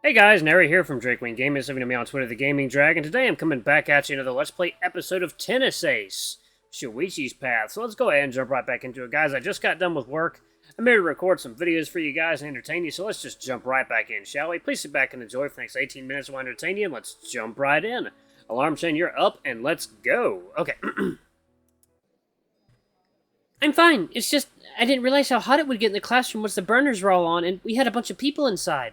Hey guys, Nary here from Drakewing Gaming, serving to me on Twitter, the Gaming Dragon. Today I'm coming back at you another Let's Play episode of Tennis Ace, Shuichi's Path. So let's go ahead and jump right back into it. Guys, I just got done with work. I'm here to record some videos for you guys and entertain you, so let's just jump right back in, shall we? Please sit back and enjoy for the next 18 minutes while I entertain you, and let's jump right in. Alarm chain, you're up, and let's go. Okay. I'm fine. It's just, I didn't realize how hot it would get in the classroom once the burners were all on, and we had a bunch of people inside.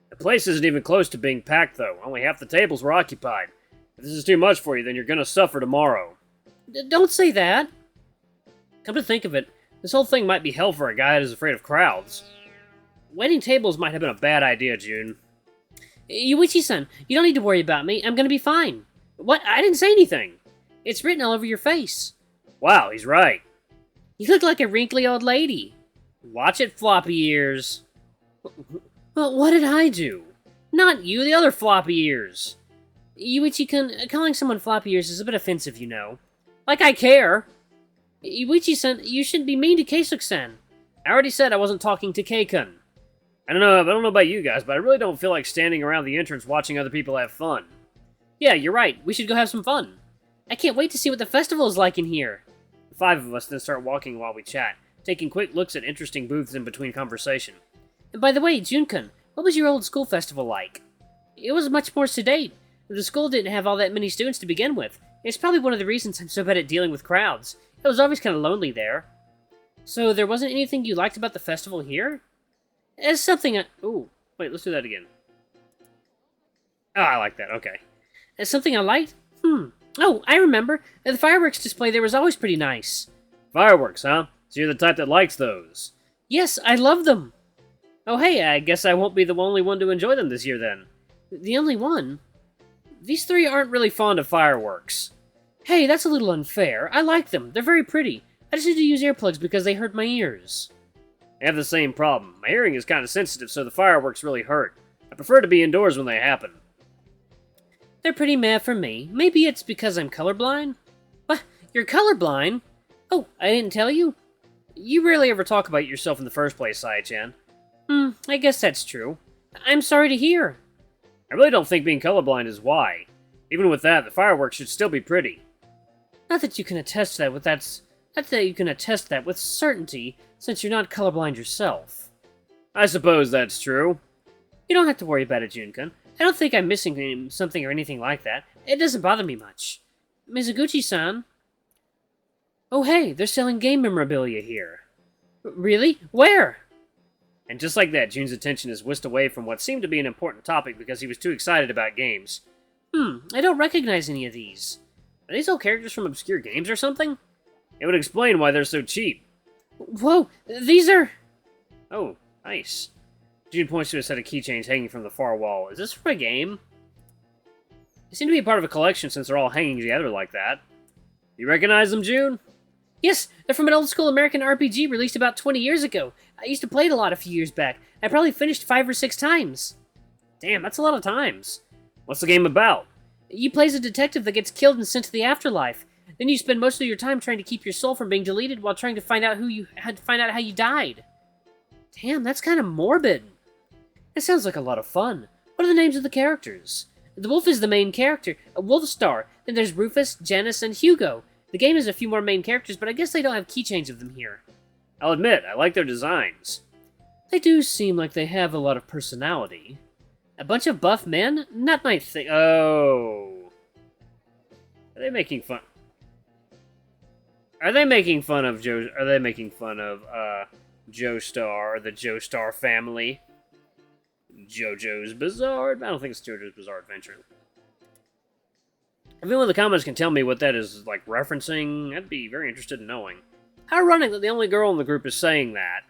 The place isn't even close to being packed, though. Only half the tables were occupied. If this is too much for you, then you're gonna suffer tomorrow. Don't say that. Come to think of it, this whole thing might be hell for a guy that is afraid of crowds. Waiting tables might have been a bad idea, June. Yuichi-san, you don't need to worry about me. I'm gonna be fine. What? I didn't say anything. It's written all over your face. Wow, he's right. You look like a wrinkly old lady. Watch it, floppy ears. Well, what did I do? Not you, the other floppy ears. Yuichi-kun, calling someone floppy ears is a bit offensive, you know. Like I care. Yuichi-san, you shouldn't be mean to Keisuke-san. I already said I wasn't talking to Keikun. I don't know about you guys, but I really don't feel like standing around the entrance watching other people have fun. Yeah, you're right. We should go have some fun. I can't wait to see what the festival is like in here. The five of us then start walking while we chat, taking quick looks at interesting booths in between conversation. And by the way, Jun-kun, what was your old school festival like? It was much more sedate. The school didn't have all that many students to begin with. It's probably one of the reasons I'm so bad at dealing with crowds. It was always kind of lonely there. So there wasn't anything you liked about the festival here? As something Ooh, wait, let's do that again. Oh, I like that, okay. As something I liked? Oh, I remember. The fireworks display there was always pretty nice. Fireworks, huh? So you're the type that likes those. Yes, I love them. Oh hey, I guess I won't be the only one to enjoy them this year then. The only one? These three aren't really fond of fireworks. Hey, that's a little unfair. I like them. They're very pretty. I just need to use earplugs because they hurt my ears. I have the same problem. My hearing is kind of sensitive, so the fireworks really hurt. I prefer to be indoors when they happen. They're pretty meh for me. Maybe it's because I'm colorblind? What? You're colorblind? Oh, I didn't tell you? You rarely ever talk about yourself in the first place, Sai-chan. I guess that's true. I'm sorry to hear. I really don't think being colorblind is why. Even with that, the fireworks should still be pretty. Not that you can attest that with certainty, since you're not colorblind yourself. I suppose that's true. You don't have to worry about it, Jun-kun. I don't think I'm missing something or anything like that. It doesn't bother me much. Mizuguchi-san? Oh hey, they're selling game memorabilia here. Really? Where? And just like that, June's attention is whisked away from what seemed to be an important topic because he was too excited about games. I don't recognize any of these. Are these all characters from obscure games or something? It would explain why they're so cheap. Whoa, these are... Oh, nice. June points to a set of keychains hanging from the far wall. Is this from a game? They seem to be part of a collection since they're all hanging together like that. You recognize them, June? Yes, they're from an old-school American RPG released about 20 years ago. I used to play it a lot a few years back. I probably finished 5 or 6 times. Damn, that's a lot of times. What's the game about? You play as a detective that gets killed and sent to the afterlife. Then you spend most of your time trying to keep your soul from being deleted while trying to find out how you died. Damn, that's kind of morbid. It sounds like a lot of fun. What are the names of the characters? The wolf is the main character, a Wolfstar. Then there's Rufus, Janice, and Hugo. The game has a few more main characters, but I guess they don't have keychains of them here. I'll admit, I like their designs. They do seem like they have a lot of personality. A bunch of buff men? Not my thing. Oh. Are they making fun? Are they making fun of Joe? Are they making fun of Joestar or the Joestar family? JoJo's Bizarre. I don't think it's JoJo's Bizarre Adventure. If anyone in the comments can tell me what that is like referencing, I'd be very interested in knowing. How ironic that the only girl in the group is saying that.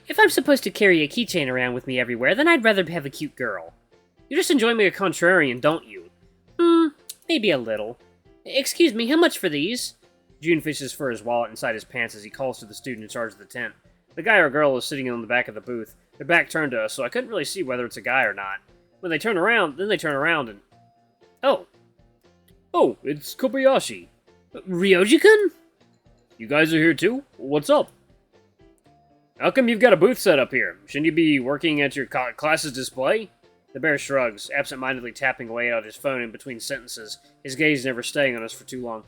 If I'm supposed to carry a keychain around with me everywhere, then I'd rather have a cute girl. You just enjoy being a contrarian, don't you? Maybe a little. Excuse me, how much for these? June fishes for his wallet inside his pants as he calls to the student in charge of the tent. The guy or girl is sitting on the back of the booth. Their back turned to us, so I couldn't really see whether it's a guy or not. When they turn around, and... Oh! Oh, it's Kobayashi. Ryoji-kun? You guys are here too? What's up? How come you've got a booth set up here? Shouldn't you be working at your class's display? The bear shrugs, absent-mindedly tapping away at his phone in between sentences, his gaze never staying on us for too long.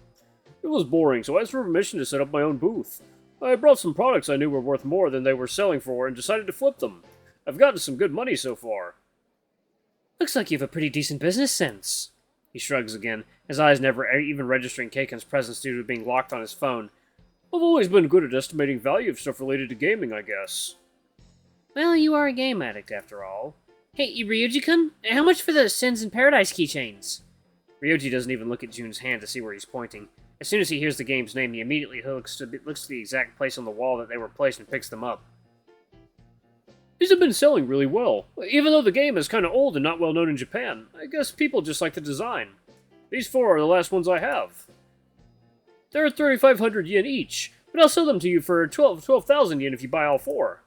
It was boring, so I asked for permission to set up my own booth. I brought some products I knew were worth more than they were selling for and decided to flip them. I've gotten some good money so far. Looks like you have a pretty decent business sense. He shrugs again, his eyes never even registering Keiken's presence due to being locked on his phone. I've always been good at estimating value of stuff related to gaming, I guess. Well, you are a game addict after all. Hey, Ryuji-kun, how much for the Sins in Paradise keychains? Ryoji doesn't even look at Jun's hand to see where he's pointing. As soon as he hears the game's name, he immediately looks to the exact place on the wall that they were placed and picks them up. These have been selling really well. Even though the game is kind of old and not well known in Japan, I guess people just like the design. These 4 are the last ones I have. They're 3,500 yen each, but I'll sell them to you for 12,000 yen if you buy all 4.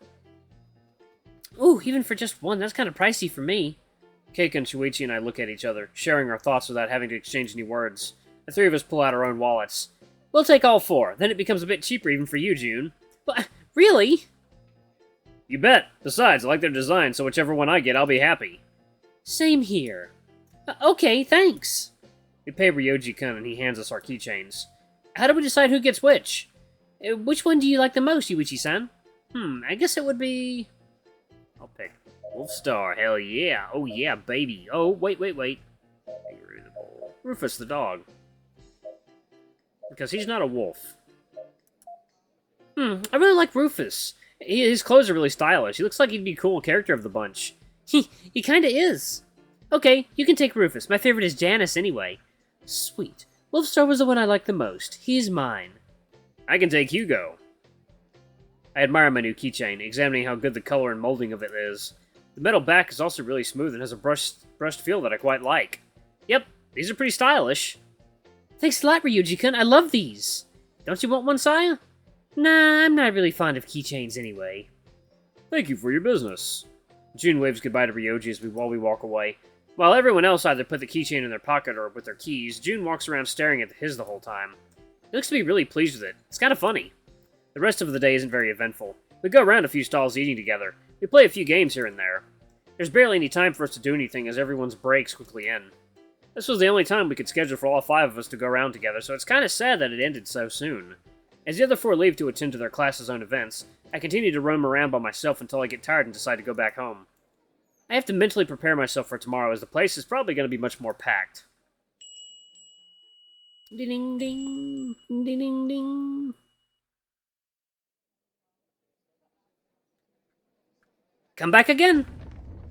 Ooh, even for just one, that's kind of pricey for me. Keiken, Shuichi, and I look at each other, sharing our thoughts without having to exchange any words. The 3 of us pull out our own wallets. We'll take all 4, then it becomes a bit cheaper even for you, June. But, really? You bet. Besides, I like their design, so whichever one I get, I'll be happy. Same here. Okay, thanks. We pay Ryoji-kun and he hands us our keychains. How do we decide who gets which? Which one do you like the most, Yuichi-san? I guess it would be... I'll pick Wolfstar, hell yeah. Oh yeah, baby. Oh, wait. Rufus the dog. Because he's not a wolf. I really like Rufus. His clothes are really stylish. He looks like he'd be a cool character of the bunch. He kinda is. Okay, you can take Rufus. My favorite is Janice anyway. Sweet. Wolfstar was the one I liked the most. He's mine. I can take Hugo. I admire my new keychain, examining how good the color and molding of it is. The metal back is also really smooth and has a brushed feel that I quite like. Yep, these are pretty stylish. Thanks a lot, Ryuji-kun. I love these. Don't you want one, Saya? Nah, I'm not really fond of keychains anyway. Thank you for your business. June waves goodbye to Ryoji while we walk away. While everyone else either put the keychain in their pocket or with their keys, June walks around staring at his the whole time. He looks to be really pleased with it. It's kind of funny. The rest of the day isn't very eventful. We go around a few stalls eating together. We play a few games here and there. There's barely any time for us to do anything as everyone's breaks quickly end. This was the only time we could schedule for all 5 of us to go around together, so it's kind of sad that it ended so soon. As the other 4 leave to attend to their class's own events, I continue to roam around by myself until I get tired and decide to go back home. I have to mentally prepare myself for tomorrow as the place is probably going to be much more packed. Ding ding, ding ding ding. Come back again!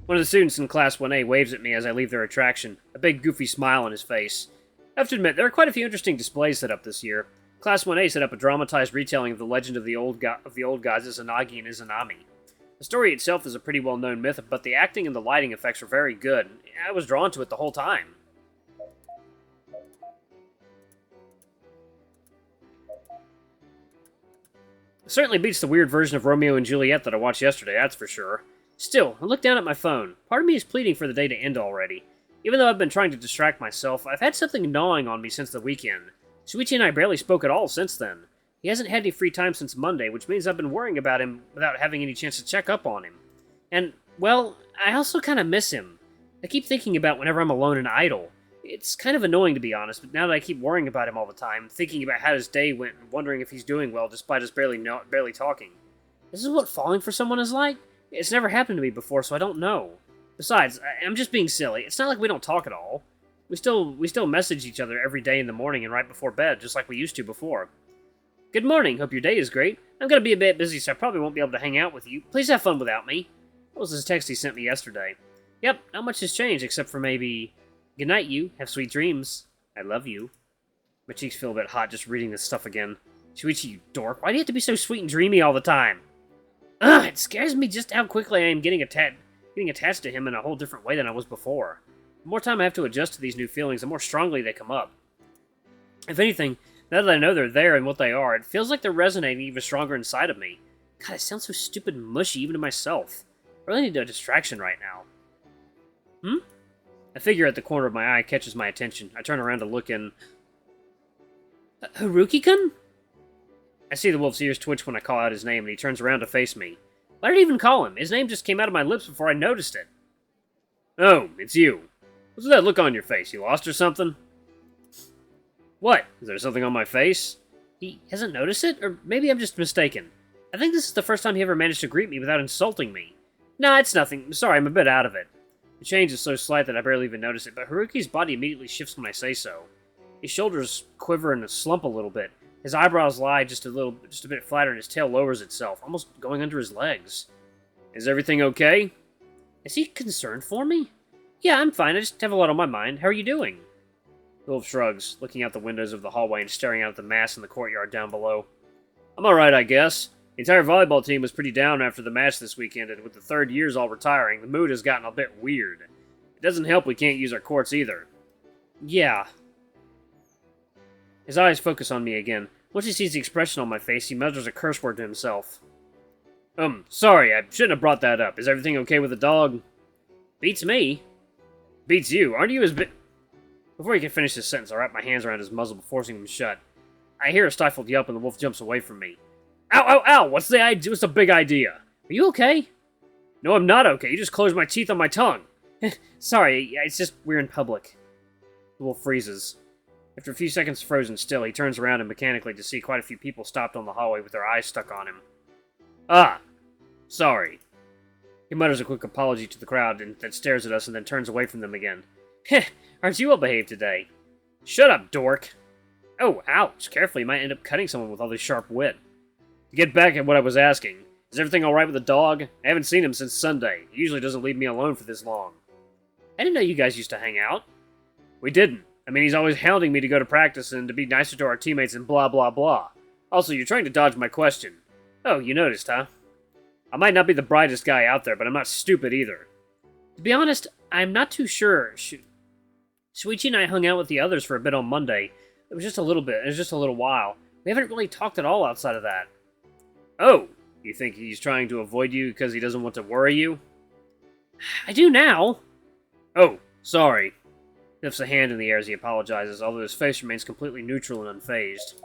One of the students in Class 1A waves at me as I leave their attraction, a big goofy smile on his face. I have to admit, there are quite a few interesting displays set up this year. Class 1A set up a dramatized retelling of the legend of the old gods Izanagi and Izanami. The story itself is a pretty well-known myth, but the acting and the lighting effects were very good. I was drawn to it the whole time. It certainly beats the weird version of Romeo and Juliet that I watched yesterday, that's for sure. Still, I look down at my phone. Part of me is pleading for the day to end already. Even though I've been trying to distract myself, I've had something gnawing on me since the weekend. Shuichi and I barely spoke at all since then. He hasn't had any free time since Monday, which means I've been worrying about him without having any chance to check up on him. And, well, I also kind of miss him. I keep thinking about whenever I'm alone and idle. It's kind of annoying to be honest, but now that I keep worrying about him all the time, thinking about how his day went and wondering if he's doing well despite us barely talking. This is what falling for someone is like? It's never happened to me before, so I don't know. Besides, I'm just being silly. It's not like we don't talk at all. We still message each other every day in the morning and right before bed, just like we used to before. Good morning, hope your day is great. I'm gonna be a bit busy, so I probably won't be able to hang out with you. Please have fun without me. That was his text he sent me yesterday. Yep, not much has changed, except for maybe... Good night, you. Have sweet dreams. I love you. My cheeks feel a bit hot just reading this stuff again. Shuichi, you dork. Why do you have to be so sweet and dreamy all the time? Ugh, it scares me just how quickly I am getting attached to him in a whole different way than I was before. The more time I have to adjust to these new feelings, the more strongly they come up. If anything, now that I know they're there and what they are, it feels like they're resonating even stronger inside of me. God, it sounds so stupid and mushy even to myself. I really need a distraction right now. A figure at the corner of my eye catches my attention. I turn around to look and... Haruki-kun? I see the wolf's ears twitch when I call out his name, and he turns around to face me. Why did I even call him? His name just came out of my lips before I noticed it. Oh, it's you. What's that look on your face? You lost or something? What? Is there something on my face? He hasn't noticed it? Or maybe I'm just mistaken. I think this is the first time he ever managed to greet me without insulting me. Nah, it's nothing. Sorry, I'm a bit out of it. The change is so slight that I barely even notice it, but Haruki's body immediately shifts when I say so. His shoulders quiver and slump a little bit. His eyebrows lie just a bit flatter, and his tail lowers itself, almost going under his legs. Is everything okay? Is he concerned for me? Yeah, I'm fine. I just have a lot on my mind. How are you doing? The wolf shrugs, looking out the windows of the hallway and staring out at the mass in the courtyard down below. I'm alright, I guess. The entire volleyball team was pretty down after the match this weekend, and with the third years all retiring, the mood has gotten a bit weird. It doesn't help we can't use our courts either. Yeah. His eyes focus on me again. Once he sees the expression on my face, he mutters a curse word to himself. Sorry, I shouldn't have brought that up. Is everything okay with the dog? Beats me. Beats you. Aren't you as big... Before he can finish his sentence, I wrap my hands around his muzzle, forcing him shut. I hear a stifled yelp, and the wolf jumps away from me. Ow, ow, ow! What's the big idea? Are you okay? No, I'm not okay. You just closed my teeth on my tongue. Sorry, it's just we're in public. The wolf freezes. After a few seconds frozen still, he turns around and mechanically to see quite a few people stopped on the hallway with their eyes stuck on him. Ah, sorry. He mutters a quick apology to the crowd and then stares at us and then turns away from them again. Heh, aren't you well behaved today? Shut up, dork. Oh, ouch. Careful, you might end up cutting someone with all this sharp wit. To get back at what I was asking, is everything alright with the dog? I haven't seen him since Sunday. He usually doesn't leave me alone for this long. I didn't know you guys used to hang out. We didn't. I mean, he's always hounding me to go to practice and to be nicer to our teammates and blah blah blah. Also, you're trying to dodge my question. Oh, you noticed, huh? I might not be the brightest guy out there, but I'm not stupid either. To be honest, I'm not too sure. Shuichi and I hung out with the others for a bit on Monday. It was just a little bit. It was just a little while. We haven't really talked at all outside of that. Oh, you think he's trying to avoid you because he doesn't want to worry you? I do now. Oh, sorry. He lifts a hand in the air as he apologizes, although his face remains completely neutral and unfazed.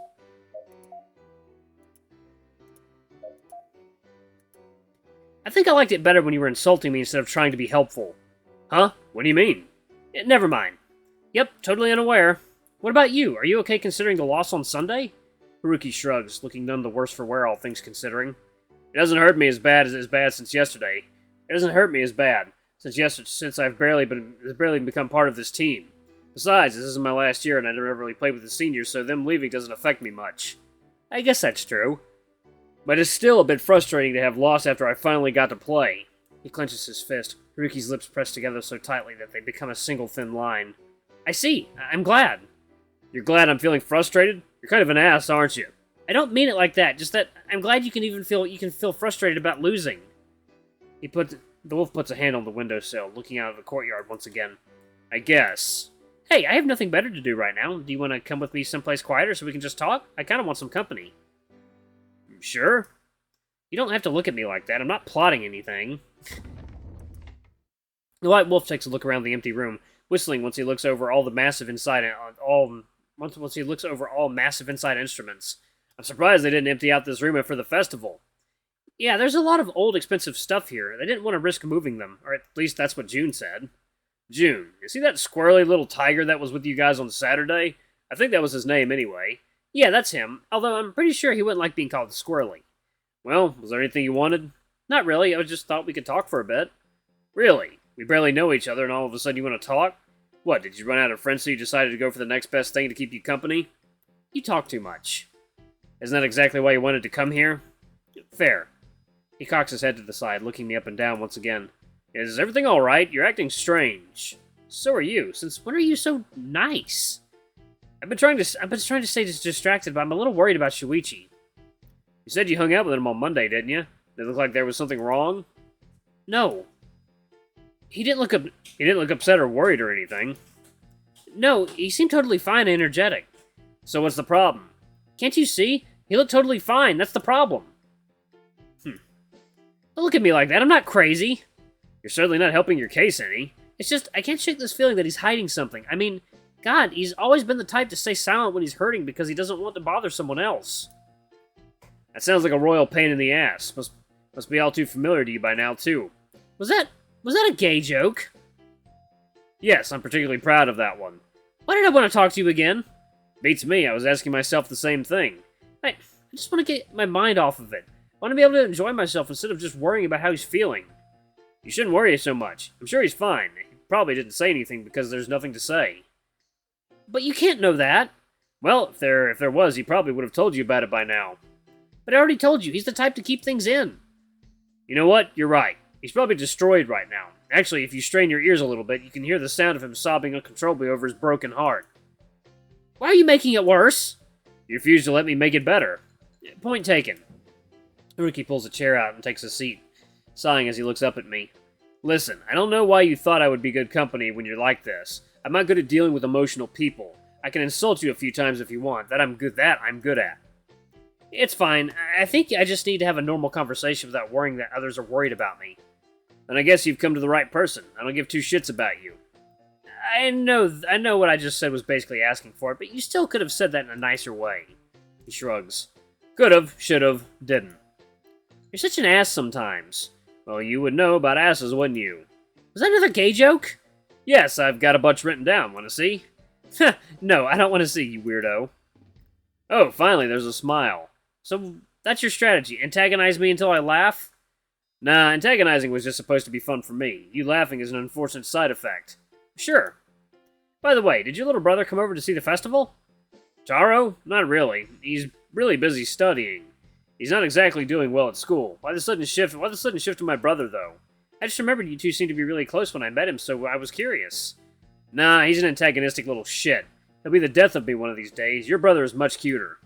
I think I liked it better when you were insulting me instead of trying to be helpful. Huh? What do you mean? Never mind. Yep, totally unaware. What about you? Are you okay considering the loss on Sunday? Haruki shrugs, looking none the worse for wear, all things considering. It doesn't hurt me as bad since yesterday. It doesn't hurt me as bad since I've barely become part of this team. Besides, this isn't my last year, and I never really played with the seniors, so them leaving doesn't affect me much. I guess that's true. But it's still a bit frustrating to have lost after I finally got to play. He clenches his fist, Haruki's lips pressed together so tightly that they become a single thin line. I see. I'm glad. You're glad I'm feeling frustrated? You're kind of an ass, aren't you? I don't mean it like that, just that I'm glad you can feel frustrated about losing. The wolf puts a hand on the windowsill, looking out of the courtyard once again. I guess. Hey, I have nothing better to do right now. Do you want to come with me someplace quieter so we can just talk? I kind of want some company. Sure. You don't have to look at me like that. I'm not plotting anything. The white wolf takes a look around the empty room, whistling once he looks over all massive inside instruments. I'm surprised they didn't empty out this room for the festival. Yeah, there's a lot of old, expensive stuff here. They didn't want to risk moving them, or at least that's what June said. June, you see that squirrely little tiger that was with you guys on Saturday? I think that was his name anyway. Yeah, that's him, although I'm pretty sure he wouldn't like being called Squirrely. Well, was there anything you wanted? Not really, I just thought we could talk for a bit. Really? We barely know each other and all of a sudden you want to talk? What, did you run out of friends so you decided to go for the next best thing to keep you company? You talk too much. Isn't that exactly why you wanted to come here? Fair. He cocks his head to the side, looking me up and down once again. Is everything alright? You're acting strange. So are you. Since when are you so nice? I've been trying to stay distracted, but I'm a little worried about Shuichi. You said you hung out with him on Monday, didn't you? Did it look like there was something wrong? No. He didn't look upset or worried or anything. No, he seemed totally fine and energetic. So what's the problem? Can't you see? He looked totally fine. That's the problem. Don't look at me like that. I'm not crazy. You're certainly not helping your case any. It's just, I can't shake this feeling that he's hiding something. I mean, God, he's always been the type to stay silent when he's hurting because he doesn't want to bother someone else. That sounds like a royal pain in the ass. Must be all too familiar to you by now, too. Was that a gay joke? Yes, I'm particularly proud of that one. Why did I want to talk to you again? Beats me, I was asking myself the same thing. I just want to get my mind off of it. I want to be able to enjoy myself instead of just worrying about how he's feeling. You shouldn't worry so much. I'm sure he's fine. He probably didn't say anything because there's nothing to say. But you can't know that. Well, if there was, he probably would have told you about it by now. But I already told you, he's the type to keep things in. You know what? You're right. He's probably destroyed right now. Actually, if you strain your ears a little bit, you can hear the sound of him sobbing uncontrollably over his broken heart. Why are you making it worse? You refuse to let me make it better. Point taken. Haruki pulls a chair out and takes a seat, sighing as he looks up at me. Listen, I don't know why you thought I would be good company when you're like this. I'm not good at dealing with emotional people. I can insult you a few times if you want. That I'm good at. It's fine. I think I just need to have a normal conversation without worrying that others are worried about me. Then I guess you've come to the right person. I don't give two shits about you. I know what I just said was basically asking for it, but you still could have said that in a nicer way. He shrugs. Could've, should've, didn't. You're such an ass sometimes. Well, you would know about asses, wouldn't you? Was that another gay joke? Yes, I've got a bunch written down. Want to see? No, I don't want to see, you weirdo. Oh, finally, there's a smile. So, that's your strategy. Antagonize me until I laugh? Nah, antagonizing was just supposed to be fun for me. You laughing is an unfortunate side effect. Sure. By the way, did your little brother come over to see the festival? Taro? Not really. He's really busy studying. He's not exactly doing well at school. Why the sudden shift to my brother, though? I just remembered you two seemed to be really close when I met him, so I was curious. Nah, he's an antagonistic little shit. He'll be the death of me one of these days. Your brother is much cuter.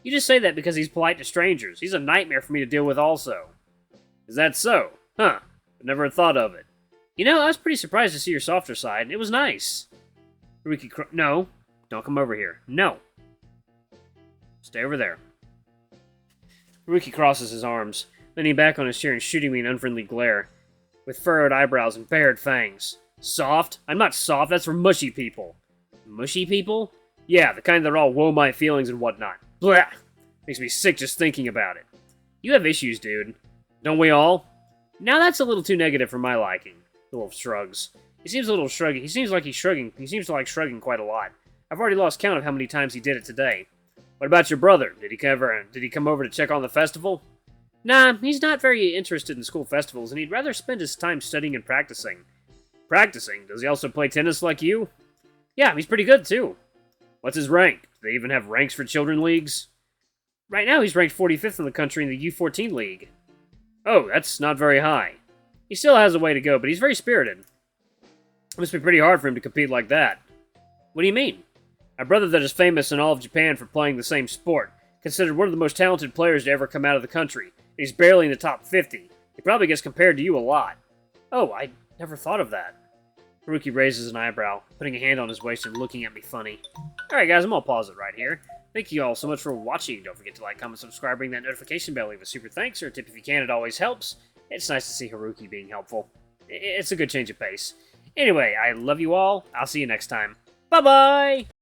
You just say that because he's polite to strangers. He's a nightmare for me to deal with also. Is that so? Huh. I never thought of it. You know, I was pretty surprised to see your softer side. It was nice. No. Don't come over here. No. Stay over there. Haruki crosses his arms, leaning back on his chair and shooting me an unfriendly glare, with furrowed eyebrows and bared fangs. Soft? I'm not soft, that's for mushy people. Mushy people? Yeah, the kind that are all woe my feelings and whatnot. Blah! Makes me sick just thinking about it. You have issues, dude. Don't we all? Now that's a little too negative for my liking. The wolf shrugs. He seems a little shrugging. He seems like he's shrugging. He seems to like shrugging quite a lot. I've already lost count of how many times he did it today. What about your brother? Did he come over to check on the festival? Nah, he's not very interested in school festivals, and he'd rather spend his time studying and practicing. Practicing? Does he also play tennis like you? Yeah, he's pretty good, too. What's his rank? Do they even have ranks for children leagues? Right now, he's ranked 45th in the country in the U14 league. Oh, that's not very high. He still has a way to go, but he's very spirited. It must be pretty hard for him to compete like that. What do you mean? My brother that is famous in all of Japan for playing the same sport, considered one of the most talented players to ever come out of the country. He's barely in the top 50. He probably gets compared to you a lot. Oh, I never thought of that. Haruki raises an eyebrow, putting a hand on his waist and looking at me funny. Alright guys, I'm gonna pause it right here. Thank you all so much for watching. Don't forget to like, comment, subscribe, ring that notification bell, leave a super thanks or a tip if you can, it always helps. It's nice to see Haruki being helpful. It's a good change of pace. Anyway, I love you all. I'll see you next time. Bye-bye!